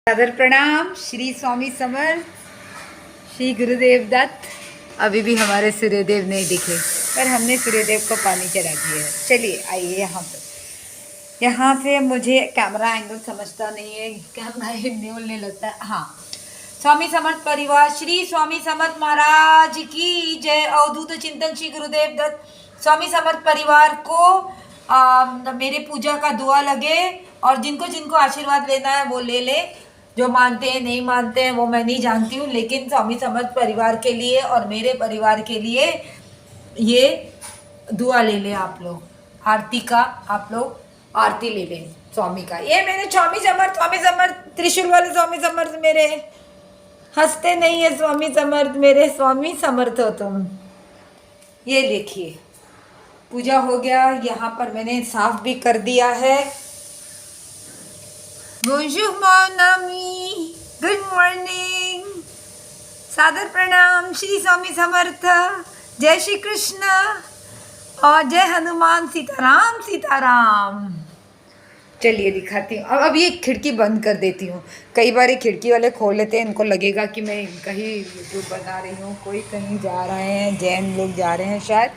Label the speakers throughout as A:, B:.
A: सादर प्रणाम। श्री स्वामी समर्थ, श्री गुरुदेव दत्त। अभी भी हमारे सूर्यदेव नहीं दिखे, पर हमने सूर्यदेव को पानी चढ़ा दिया है। चलिए आइए यहाँ से मुझे कैमरा एंगल समझता नहीं है, कैमरा हिलने उलने लगता है। हाँ, स्वामी समर्थ परिवार, श्री स्वामी समर्थ महाराज की जय। अवधूत चिंतन श्री गुरुदेव दत्त। स्वामी समर्थ परिवार को मेरे पूजा का दुआ लगे, और जिनको जिनको आशीर्वाद लेना है वो ले ले। जो मानते हैं नहीं मानते हैं वो मैं नहीं जानती हूँ, लेकिन स्वामी समर्थ परिवार के लिए और मेरे परिवार के लिए ये दुआ ले लें आप लोग। आरती का आप लोग आरती ले लें स्वामी का। ये मेरे स्वामी समर्थ त्रिशूल वाले स्वामी समर्थ मेरे, हंसते नहीं है स्वामी समर्थ मेरे, स्वामी समर्थ हो तुम। ये देखिए पूजा हो गया, यहाँ पर मैंने साफ भी कर दिया है। बोंजूर मोनामी, गुड मॉर्निंग, सादर प्रणाम श्री स्वामी समर्थ, जय श्री कृष्ण और जय हनुमान, सीताराम सीताराम। चलिए दिखाती हूँ। अब ये खिड़की बंद कर देती हूँ। कई बार ये खिड़की वाले खोल लेते हैं, इनको लगेगा कि मैं कहीं यूट्यूब बना रही हूँ, कोई कहीं जा रहे हैं, जैन लोग जा रहे हैं, शायद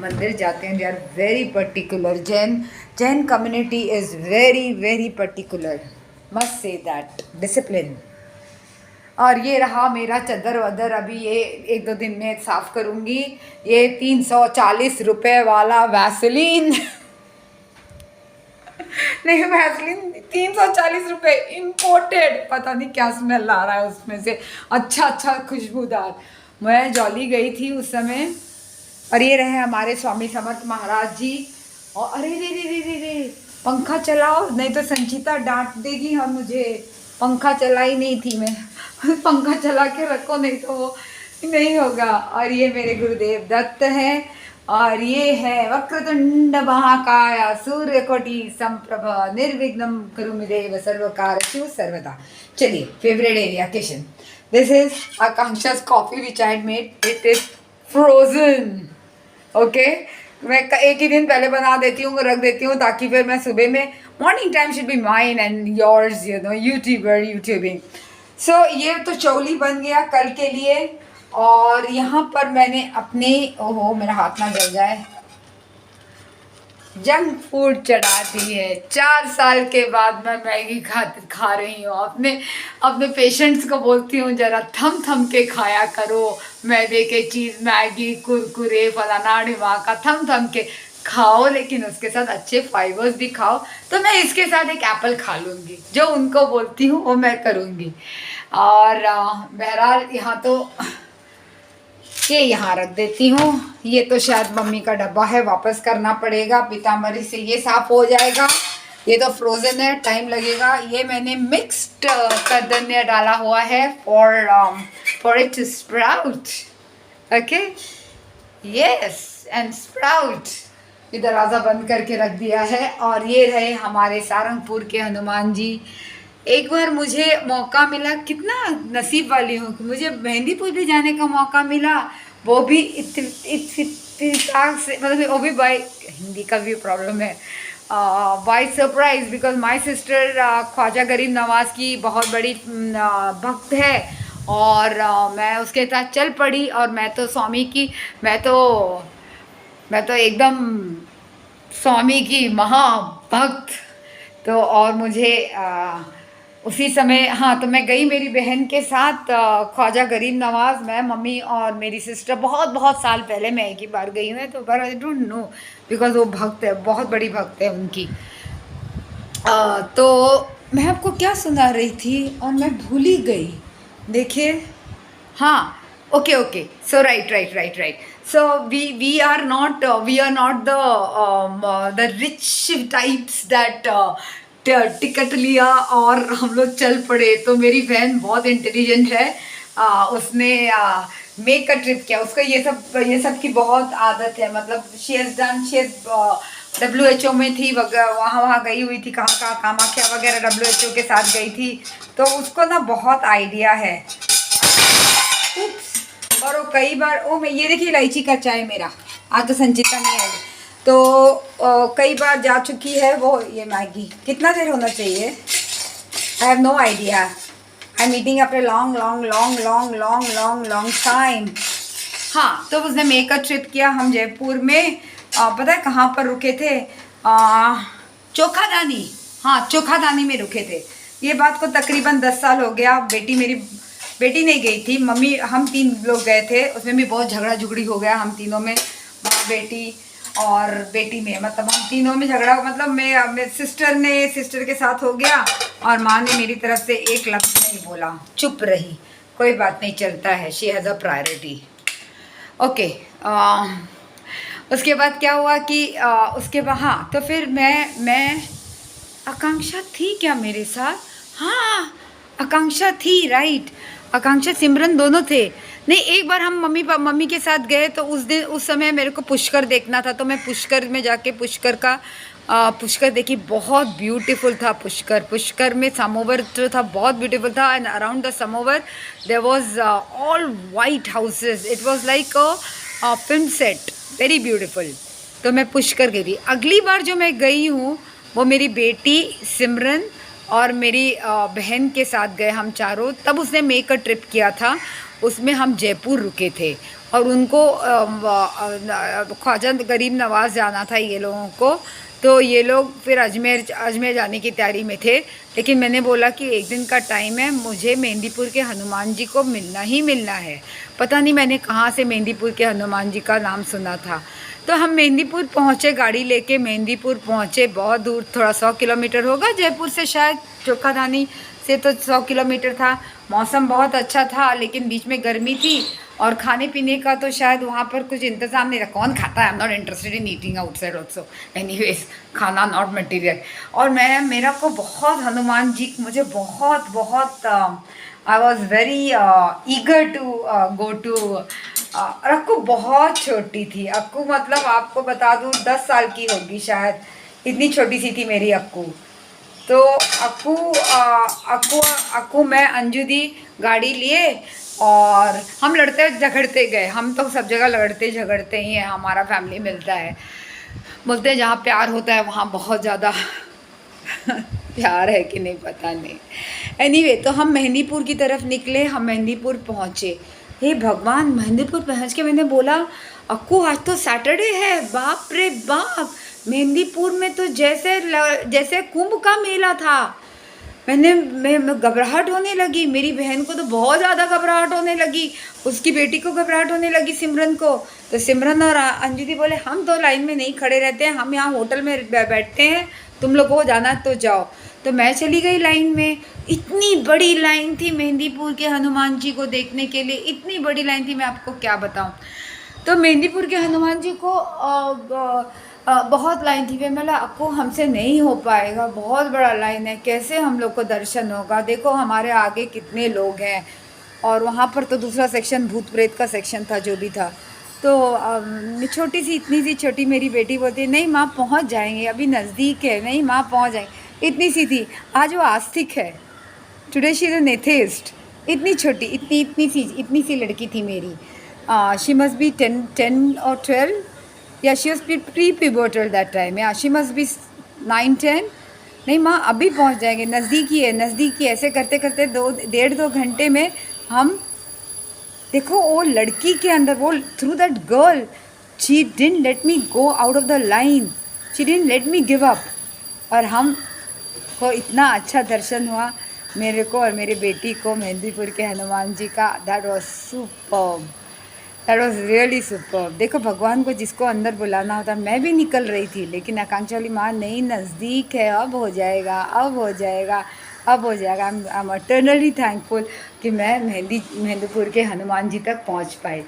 A: मंदिर जाते हैं। They are very particular, Jain community is very very particular, must say that, discipline. और ये रहा मेरा चद्दर वदर, अभी ये 1-2 दिन में साफ़ करूँगी। ये 340 रुपये वाला वैसलीन नहीं, वैसलीन 340 रुपये इम्पोर्टेड, पता नहीं क्या स्मेल आ रहा है उसमें से, अच्छा खुशबूदार। मैं जॉली गई थी उस समय। और ये रहे हमारे स्वामी समर्थ महाराज जी। और अरे रे पंखा चलाओ, नहीं तो संचिता डांट देगी। और मुझे पंखा चलाई नहीं थी मैं पंखा चला के रखो, नहीं तो वो नहीं होगा। और ये मेरे गुरुदेव दत्त हैं, और ये है वक्रतुंड महाकाय सूर्यकोटि समप्रभा निर्विघ्नं कुरुमेदेव सर्वकार्येषु सर्वदा। चलिए, favourite area kitchen. This is Akanksha's coffee which I had made. It is frozen. Okay, मैं एक ही दिन पहले बना देती हूँ, रख देती हूँ, ताकि फिर मैं सुबह में, morning time should be mine and yours, you know, YouTubing. So ये तो चौली बन गया कल के लिए। और यहाँ पर मैंने अपने, ओहो मेरा हाथ ना जल जाए, जंक फूड चढ़ा दी है। 4 साल के बाद मैं मैगी खा रही हूँ। अपने पेशेंट्स को बोलती हूँ जरा थम के खाया करो मैदे के चीज़, मैगी, कुरकुरे, फलाना ढिमाका, थम के खाओ, लेकिन उसके साथ अच्छे फाइबर्स भी खाओ। तो मैं इसके साथ एक एप्पल खा लूँगी, जो उनको बोलती हूँ वो मैं करूँगी। और बहरहाल यहाँ तो ये यहाँ रख देती हूँ। ये तो शायद मम्मी का डब्बा है, वापस करना पड़ेगा, पीताम्बरी से ये साफ़ हो जाएगा। ये तो फ्रोज़न है, टाइम लगेगा। ये मैंने मिक्स्ड करदन्य डाला हुआ है for it to sprout. Okay, yes, and sprout. ये दरवाज़ा बंद करके रख दिया है। और ये रहे हमारे सारंगपुर के हनुमान जी। एक बार मुझे मौका मिला, कितना नसीब वाली हूँ कि मुझे मेहंदीपुर भी जाने का मौका मिला, वो भी इत्तेफाक से, मतलब वो भी बाय, हिंदी का भी प्रॉब्लम है, by surprise, because my sister Khwaja Garib Nawaz की बहुत बड़ी भक्त है। और मैं उसके साथ चल पड़ी। और मैं तो स्वामी की, मैं तो एकदम स्वामी की महाभक्त। तो और मुझे उसी समय, हाँ, तो मैं गई मेरी बहन के साथ, ख्वाजा गरीब नवाज़, मैं, मम्मी और मेरी सिस्टर। बहुत साल पहले मैं एक ही बार गई हूँ, तो पर आई डोंट नो, बिकॉज वो भक्त है, बहुत बड़ी भक्त है उनकी। तो मैं आपको क्या सुना रही थी और मैं भूल ही गई। देखिए, हाँ, okay, so right. So we are not the rich types that ticket लिया और हम लोग चल पड़े। तो मेरी बहन बहुत इंटेलिजेंट है, उसने मेक अ ट्रिप किया। उसका ये सब की बहुत आदत है, मतलब शी WHO में थी, वहाँ गई हुई थी, कहाँ कामाख्या वगैरह WHO के साथ गई थी। तो उसको ना बहुत आइडिया है। और वो कई बार, मैं ये देखिए इलायची का चाय मेरा, आज तो संचिता नहीं आई, तो कई बार जा चुकी है वो। ये मैगी कितना देर होना चाहिए, I have no idea. I meeting after long long long long long long long time. हाँ, तो उसने मेकअप ट्रिप किया हम जयपुर में। पता है कहाँ पर रुके थे? चोखादानी। हाँ, चोखादानी में रुके थे। ये बात को तकरीबन 10 साल हो गया। मेरी बेटी नहीं गई थी, मम्मी, हम 3 लोग गए थे। उसमें भी बहुत झगड़ा झुगड़ी हो गया हम तीनों में, माँ, बेटी और बेटी में। मतलब हम तीनों में झगड़ा, मतलब मैं सिस्टर के साथ हो गया और माँ ने मेरी तरफ से एक लफ्ज़ नहीं बोला, चुप रही। कोई बात नहीं, चलता है, she has a priority. Okay. उसके बाद क्या हुआ कि उसके बाद, हाँ, तो फिर मैं आकांक्षा थी क्या मेरे साथ? हाँ, आकांक्षा थी, राइट। आकांक्षा, सिमरन दोनों थे। नहीं, एक बार हम मम्मी के साथ गए तो उस समय मेरे को पुष्कर देखना था, तो मैं पुष्कर में जाके पुष्कर देखी। बहुत ब्यूटीफुल था पुष्कर में समोवर जो था बहुत ब्यूटीफुल था। And around the samovar there was all white houses. It was like a film set, very beautiful. तो मैं पुष्कर गई थी। अगली बार जो मैं गई हूँ वो मेरी बेटी सिमरन और मेरी बहन के साथ गए हम चारों। तब उसने मेक अ ट्रिप किया था, उसमें हम जयपुर रुके थे और उनको ख्वाजा गरीब नवाज़ जाना था ये लोगों को। तो ये लोग फिर अजमेर जाने की तैयारी में थे। लेकिन मैंने बोला कि एक दिन का टाइम है, मुझे मेहंदीपुर के हनुमान जी को मिलना ही मिलना है। पता नहीं मैंने कहाँ से मेहंदीपुर के हनुमान जी का नाम सुना था। तो हम मेहंदीपुर पहुँचे, गाड़ी लेके मेहंदीपुर पहुँचे। बहुत दूर, थोड़ा 100 किलोमीटर होगा जयपुर से, शायद चोखाधानी से तो 100 किलोमीटर था। मौसम बहुत अच्छा था लेकिन बीच में गर्मी थी और खाने पीने का तो शायद वहाँ पर कुछ इंतज़ाम नहीं था। कौन खाता है? I am not interested in eating outside also, anyways, खाना नॉट मटीरियल। और मेरा को बहुत हनुमान जी, मुझे बहुत बहुत I was very eager to go to. और अक्कू बहुत छोटी थी। अक्कू मतलब आपको बता दूँ 10 साल की होगी शायद, इतनी छोटी सी थी मेरी अक्कू। तो अक्कू मैं अंजू दी गाड़ी लिए और हम लड़ते झगड़ते गए। हम तो सब जगह लड़ते झगड़ते ही हैं, हमारा फैमिली मिलता है। बोलते हैं जहाँ प्यार होता है वहाँ बहुत ज़्यादा प्यार है कि नहीं पता नहीं। एनीवे, तो हम मेहंदीपुर की तरफ निकले, हम मेहंदीपुर पहुँचे। हे भगवान, मेहंदीपुर पहुँच के मैंने बोला अक्कू आज तो सैटरडे है। बाप रे बाप, मेहंदीपुर में तो जैसे कुंभ का मेला था। मैं घबराहट होने लगी। मेरी बहन को तो बहुत ज़्यादा घबराहट होने लगी, उसकी बेटी को घबराहट होने लगी, सिमरन को। तो सिमरन और अंजू दी बोले हम तो लाइन में नहीं खड़े रहते हैं, हम यहाँ होटल में बैठते हैं, तुम लोग को जाना तो जाओ। तो मैं चली गई लाइन में। इतनी बड़ी लाइन थी मेहंदीपुर के हनुमान जी को देखने के लिए, इतनी बड़ी लाइन थी, मैं आपको क्या बताऊँ। तो मेहंदीपुर के हनुमान जी को बहुत लाइन थी। वे बोला आपको हमसे नहीं हो पाएगा, बहुत बड़ा लाइन है, कैसे हम लोग को दर्शन होगा, देखो हमारे आगे कितने लोग हैं। और वहाँ पर तो दूसरा सेक्शन भूत प्रेत का सेक्शन था, जो भी था। तो छोटी सी, इतनी सी छोटी मेरी बेटी बोलती नहीं माँ पहुँच जाएंगे, अभी नज़दीक है, नहीं माँ पहुँच जाएंगे। इतनी सी थी। आज वो आस्तिक है, today she is an atheist. इतनी छोटी, इतनी सी लड़की थी मेरी। शी मस्ट बी 10 और 12, या she was pre-pubertal that time. या शी मस्ट बी 9-10। नहीं माँ अभी पहुँच जाएंगे, नज़दीक ही है, नज़दीक ही है। ऐसे करते करते 1.5-2 घंटे में हम, देखो वो लड़की के अंदर, वो through that girl, she didn't let me go out of the line, she didn't let me give up. और हम को इतना अच्छा दर्शन हुआ, मेरे को और मेरी बेटी को, मेहंदीपुर के हनुमान जी का। That was superb, that was really superb. देखो भगवान को जिसको अंदर बुलाना होता है। मैं भी निकल रही थी लेकिन आकांक्षा वाली माँ नहीं, नज़दीक है, अब हो जाएगा, अब हो जाएगा, अब हो जाएगा। आई एम इटर्नली थैंकफुल कि मैं मेहंदीपुर के हनुमान जी तक पहुँच पाई।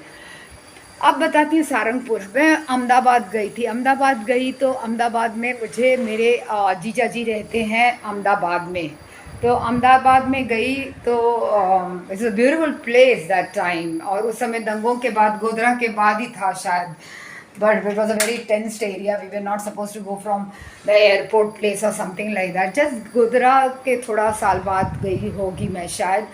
A: अब बताती हूँ सारंगपुर। मैं अहमदाबाद गई थी। अहमदाबाद गई तो अहमदाबाद में मुझे मेरे जीजा जी रहते हैं अहमदाबाद में। तो अहमदाबाद में गई तो it's a beautiful place that time. और उस समय दंगों के बाद, गोधरा के बाद ही था शायद, but it was a very tensed area. We were not suppose to go from the airport place और something like that. Just Godhra के थोड़ा साल बाद गई होगी मैं शायद।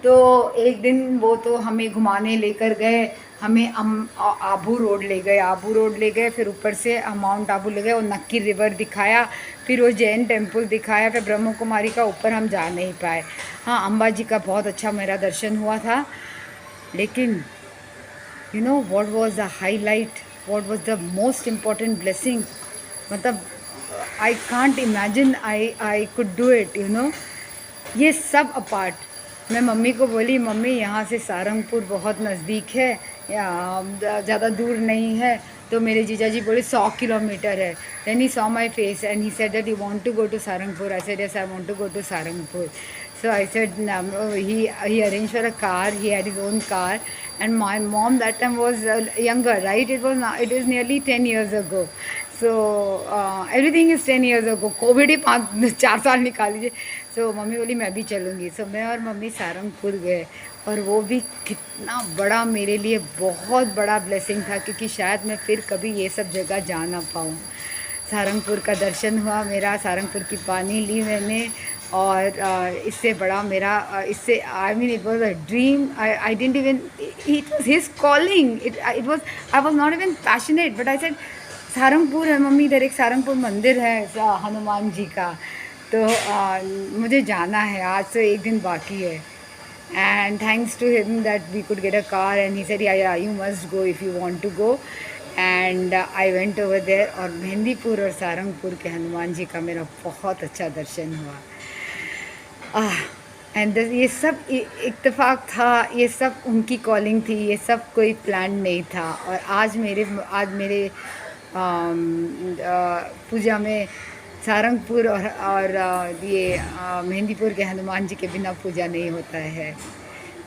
A: तो एक दिन वो तो हमें घुमाने लेकर गए, हमें आबू रोड ले गए, आबू रोड ले गए, फिर ऊपर से माउंट आबू ले गए और नक्की रिवर दिखाया, फिर वो जैन टेम्पल दिखाया, फिर ब्रह्म कुमारी का ऊपर हम जा नहीं पाए। हाँ, अम्बा जी का बहुत अच्छा मेरा दर्शन हुआ था, लेकिन you know what was the highlight, what was the most important blessing, मतलब I can't imagine I could do it, you know. ये सब अपार्ट मैं मम्मी को बोली, मम्मी यहाँ से सारंगपुर बहुत नज़दीक है, या ज़्यादा दूर नहीं है। तो मेरे जीजा जी बोले 100 किलोमीटर है। Then he saw my face and he said that you want to go to Sarangpur. I said yes, I want to go to Sarangpur. So I said, he arranged for a car. He had his own car, and my mom that time was younger, right? It is nearly 10 years ago. So everything is 10 years ago. Covid ही 4 साल निकाल लीजिए. So mummy बोली मैं भी चलूँगी. So मैं और mummy Sarangpur गए, और वो भी कितना बड़ा मेरे लिए बहुत बड़ा ब्लेसिंग था, क्योंकि शायद मैं फिर कभी ये सब जगह जा ना पाऊँ. सारंगपुर का दर्शन हुआ मेरा, सारंगपुर की पानी ली मैंने, और इससे बड़ा मेरा इससे I mean it was a dream. I didn't even, it was his calling, it was, I was not even passionate, but I said Sarangpur है मम्मी, इधर एक सारंगपुर मंदिर है हनुमान जी का, तो मुझे जाना है, आज से एक दिन बाकी है. And thanks to him that we could get a car, and he said yeah, you must go if you want to go. And I went over there, और मेहंदीपुर और सारंगपुर के हनुमान जी का मेरा बहुत अच्छा दर्शन हुआ. एंड ये सब इत्तेफाक था, ये सब उनकी कॉलिंग थी, ये सब कोई प्लान नहीं था. और आज मेरे पूजा में सारंगपुर और ये मेहंदीपुर के हनुमान जी के बिना पूजा नहीं होता है.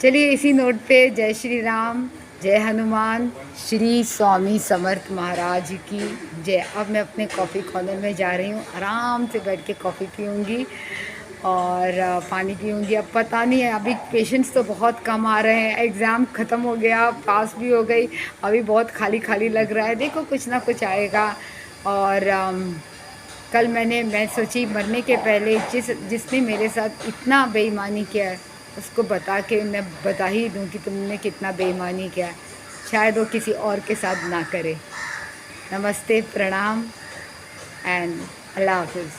A: चलिए इसी नोट पे जय श्री राम, जय हनुमान, श्री स्वामी समर्थ महाराज की जय. अब मैं अपने कॉफ़ी कॉर्नर में जा रही हूँ, आराम से बैठ के कॉफ़ी पीऊँगी और पानी पीऊँगी. अब पता नहीं है, अभी पेशेंट्स तो बहुत कम आ रहे हैं, एग्ज़ाम ख़त्म हो गया, पास भी हो गई, अभी बहुत खाली खाली लग रहा है. देखो कुछ ना कुछ आएगा. और कल मैं सोची मरने के पहले जिसने मेरे साथ इतना बेईमानी किया उसको बता के मैं बता ही दूँ कि तुमने कितना बेईमानी किया, शायद वो किसी और के साथ ना करे. नमस्ते, प्रणाम, एंड अल्लाह हाफिज़.